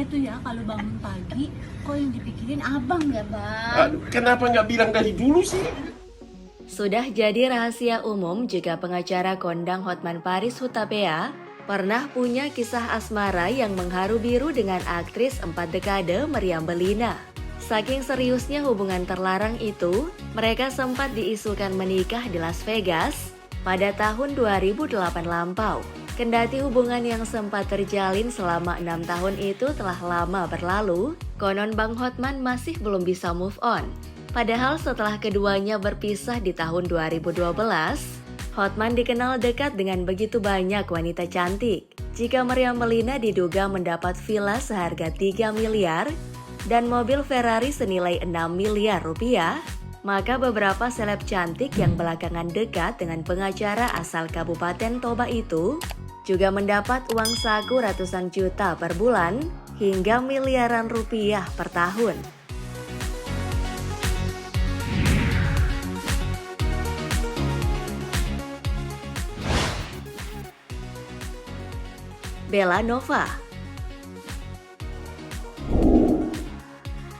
Itu ya kalau bangun pagi, kok yang dipikirin abang ya bang? Aduh, kenapa nggak bilang dari dulu sih? Sudah jadi rahasia umum jika pengacara kondang Hotman Paris Hutapea pernah punya kisah asmara yang mengharu biru dengan aktris 4 dekade Meriam Bellina. Saking seriusnya hubungan terlarang itu, mereka sempat diisukan menikah di Las Vegas pada tahun 2008 lampau. Kendati hubungan yang sempat terjalin selama 6 tahun itu telah lama berlalu, konon Bang Hotman masih belum bisa move on. Padahal setelah keduanya berpisah di tahun 2012, Hotman dikenal dekat dengan begitu banyak wanita cantik. Jika Meriam Bellina diduga mendapat villa seharga 3 miliar dan mobil Ferrari senilai 6 miliar rupiah, maka beberapa seleb cantik yang belakangan dekat dengan pengacara asal Kabupaten Toba itu juga mendapat uang saku ratusan juta per bulan hingga miliaran rupiah per tahun. Bella Nova.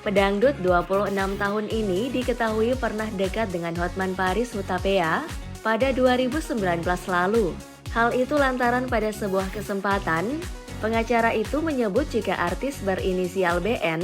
Pedangdut 26 tahun ini diketahui pernah dekat dengan Hotman Paris Hutapea pada 2019 lalu. Hal itu lantaran pada sebuah kesempatan, pengacara itu menyebut jika artis berinisial BN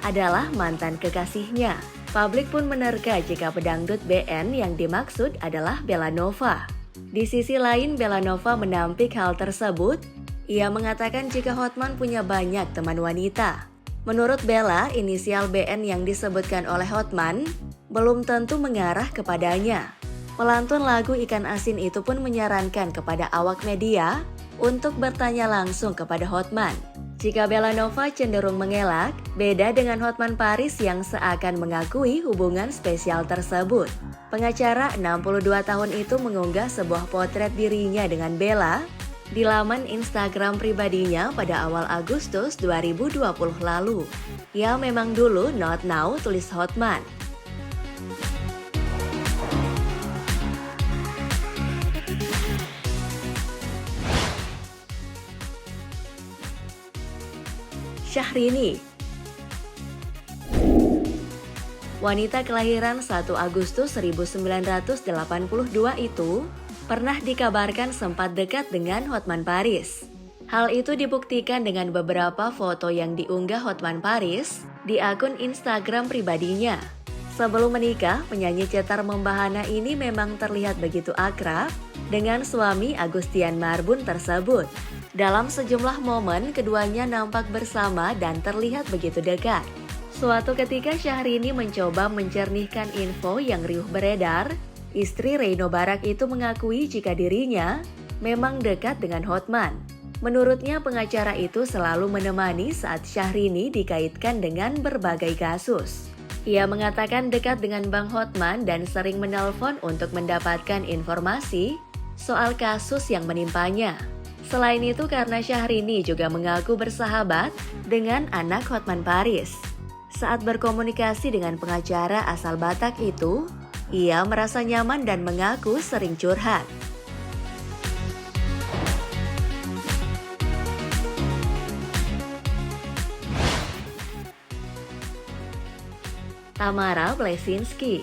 adalah mantan kekasihnya. Publik pun menerka jika pedangdut BN yang dimaksud adalah Bella Nova. Di sisi lain, Bella Nova menampik hal tersebut. Ia mengatakan jika Hotman punya banyak teman wanita. Menurut Bella, inisial BN yang disebutkan oleh Hotman belum tentu mengarah kepadanya. Pelantun lagu Ikan Asin itu pun menyarankan kepada awak media untuk bertanya langsung kepada Hotman. Jika Bella Nova cenderung mengelak, beda dengan Hotman Paris yang seakan mengakui hubungan spesial tersebut. Pengacara 62 tahun itu mengunggah sebuah potret dirinya dengan Bella di laman Instagram pribadinya pada awal Agustus 2020 lalu. Ya memang dulu not now, tulis Hotman. Syahrini. Wanita kelahiran 1 Agustus 1982 itu pernah dikabarkan sempat dekat dengan Hotman Paris. Hal itu dibuktikan dengan beberapa foto yang diunggah Hotman Paris di akun Instagram pribadinya. Sebelum menikah, penyanyi cetar membahana ini memang terlihat begitu akrab dengan suami Agustian Marbun tersebut. Dalam sejumlah momen, keduanya nampak bersama dan terlihat begitu dekat. Suatu ketika Syahrini mencoba mencernihkan info yang riuh beredar. Istri Reino Barak itu mengakui jika dirinya memang dekat dengan Hotman. Menurutnya pengacara itu selalu menemani saat Syahrini dikaitkan dengan berbagai kasus. Ia mengatakan dekat dengan Bang Hotman dan sering menelpon untuk mendapatkan informasi soal kasus yang menimpanya. Selain itu karena Syahrini juga mengaku bersahabat dengan anak Hotman Paris. Saat berkomunikasi dengan pengacara asal Batak itu, ia merasa nyaman dan mengaku sering curhat. Tamara Blesinski.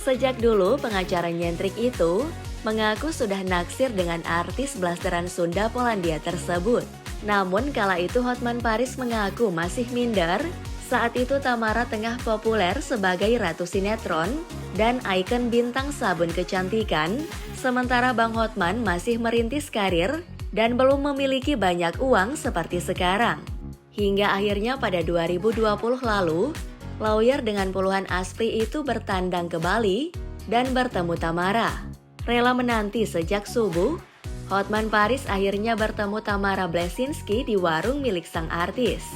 Sejak dulu pengacara nyentrik itu mengaku sudah naksir dengan artis blasteran Sunda Polandia tersebut. Namun kala itu Hotman Paris mengaku masih minder. Saat itu Tamara tengah populer sebagai ratu sinetron dan ikon bintang sabun kecantikan, sementara Bang Hotman masih merintis karir dan belum memiliki banyak uang seperti sekarang. Hingga akhirnya pada 2020 lalu, lawyer dengan puluhan aspri itu bertandang ke Bali dan bertemu Tamara. Rela menanti sejak subuh, Hotman Paris akhirnya bertemu Tamara Blesinski di warung milik sang artis.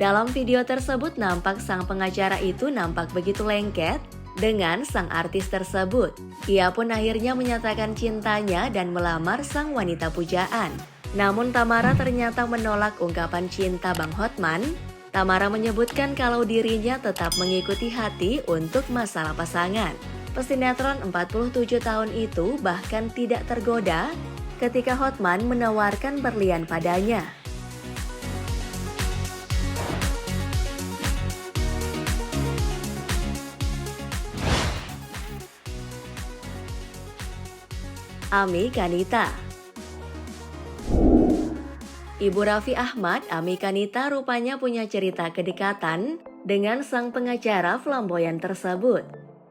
Dalam video tersebut nampak sang pengacara itu nampak begitu lengket dengan sang artis tersebut. Ia pun akhirnya menyatakan cintanya dan melamar sang wanita pujaan. Namun Tamara ternyata menolak ungkapan cinta Bang Hotman. Tamara menyebutkan kalau dirinya tetap mengikuti hati untuk masalah pasangan. Pesinetron 47 tahun itu bahkan tidak tergoda ketika Hotman menawarkan berlian padanya. Ami Kanita. Ibu Raffi Ahmad, Ami Kanita rupanya punya cerita kedekatan dengan sang pengacara flamboyan tersebut.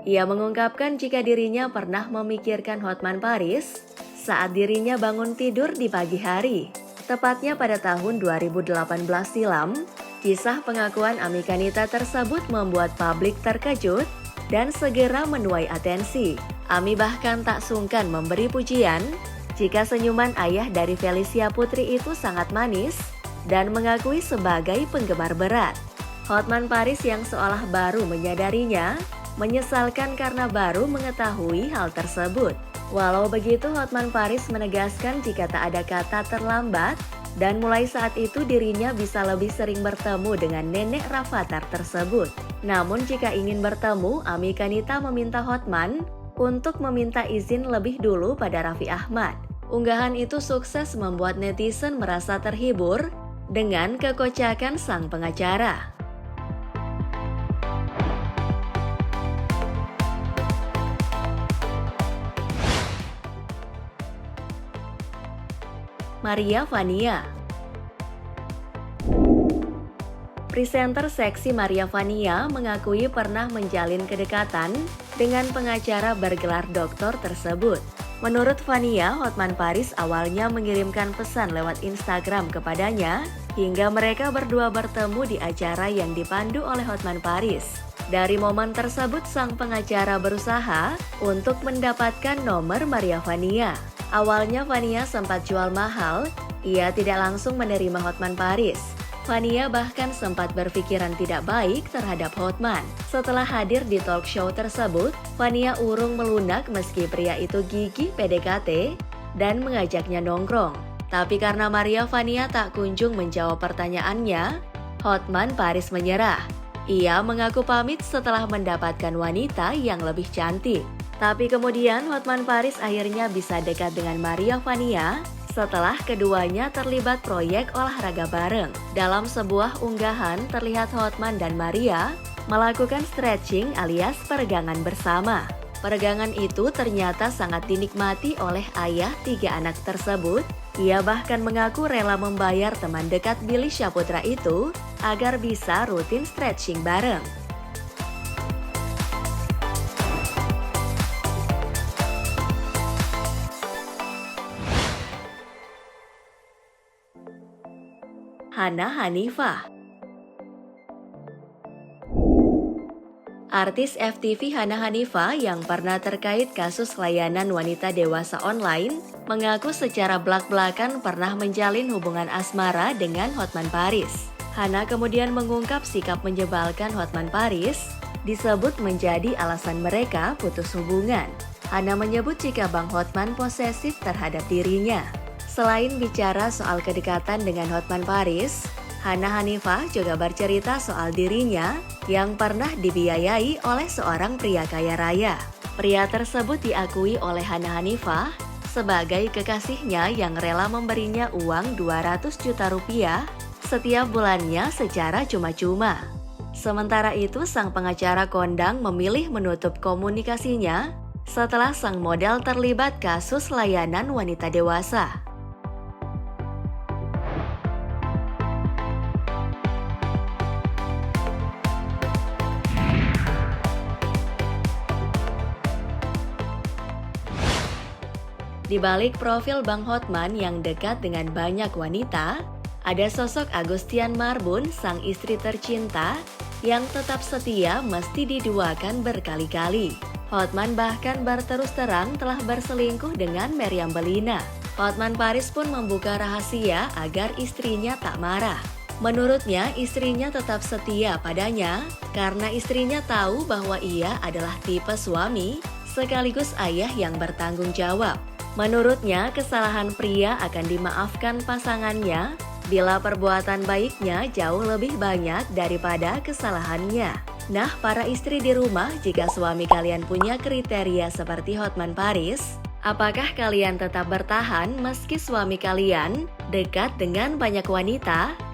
Ia mengungkapkan jika dirinya pernah memikirkan Hotman Paris saat dirinya bangun tidur di pagi hari. Tepatnya pada tahun 2018 silam, kisah pengakuan Ami Kanita tersebut membuat publik terkejut dan segera menuai atensi. Ami bahkan tak sungkan memberi pujian jika senyuman ayah dari Felicia Putri itu sangat manis dan mengakui sebagai penggemar berat. Hotman Paris yang seolah baru menyadarinya, menyesalkan karena baru mengetahui hal tersebut. Walau begitu, Hotman Paris menegaskan jika tak ada kata terlambat dan mulai saat itu dirinya bisa lebih sering bertemu dengan nenek Rafathar tersebut. Namun jika ingin bertemu, Ami Kanita meminta Hotman untuk meminta izin lebih dulu pada Raffi Ahmad. Unggahan itu sukses membuat netizen merasa terhibur dengan kekocakan sang pengacara. Maria Vania. Presenter seksi Maria Vania mengakui pernah menjalin kedekatan dengan pengacara bergelar doktor tersebut. Menurut Vania, Hotman Paris awalnya mengirimkan pesan lewat Instagram kepadanya hingga mereka berdua bertemu di acara yang dipandu oleh Hotman Paris. Dari momen tersebut, sang pengacara berusaha untuk mendapatkan nomor Maria Vania. Awalnya Vania sempat jual mahal, ia tidak langsung menerima Hotman Paris. Vania bahkan sempat berpikiran tidak baik terhadap Hotman. Setelah hadir di talk show tersebut, Vania urung melunak meski pria itu gigih PDKT dan mengajaknya nongkrong. Tapi karena Maria Vania tak kunjung menjawab pertanyaannya, Hotman Paris menyerah. Ia mengaku pamit setelah mendapatkan wanita yang lebih cantik. Tapi kemudian Hotman Paris akhirnya bisa dekat dengan Maria Vania setelah keduanya terlibat proyek olahraga bareng. Dalam sebuah unggahan terlihat Hotman dan Maria melakukan stretching alias peregangan bersama. Peregangan itu ternyata sangat dinikmati oleh ayah 3 anak tersebut. Ia bahkan mengaku rela membayar teman dekat Billy Syahputra itu agar bisa rutin stretching bareng. Hana Hanifah. Artis FTV Hana Hanifah yang pernah terkait kasus layanan wanita dewasa online mengaku secara belak-belakan pernah menjalin hubungan asmara dengan Hotman Paris. Hana kemudian mengungkap sikap menyebalkan Hotman Paris disebut menjadi alasan mereka putus hubungan. Hana menyebut jika Bang Hotman posesif terhadap dirinya. Selain bicara soal kedekatan dengan Hotman Paris, Hana Hanifah juga bercerita soal dirinya yang pernah dibiayai oleh seorang pria kaya raya. Pria tersebut diakui oleh Hana Hanifah sebagai kekasihnya yang rela memberinya uang 200 juta rupiah setiap bulannya secara cuma-cuma. Sementara itu, sang pengacara kondang memilih menutup komunikasinya setelah sang model terlibat kasus layanan wanita dewasa. Di balik profil Bang Hotman yang dekat dengan banyak wanita, ada sosok Agustian Marbun, sang istri tercinta, yang tetap setia meski diduakan berkali-kali. Hotman bahkan berterus terang telah berselingkuh dengan Meriam Bellina. Hotman Paris pun membuka rahasia agar istrinya tak marah. Menurutnya, istrinya tetap setia padanya karena istrinya tahu bahwa ia adalah tipe suami sekaligus ayah yang bertanggung jawab. Menurutnya, kesalahan pria akan dimaafkan pasangannya bila perbuatan baiknya jauh lebih banyak daripada kesalahannya. Nah, para istri di rumah, jika suami kalian punya kriteria seperti Hotman Paris, Apakah kalian tetap bertahan meski suami kalian dekat dengan banyak wanita?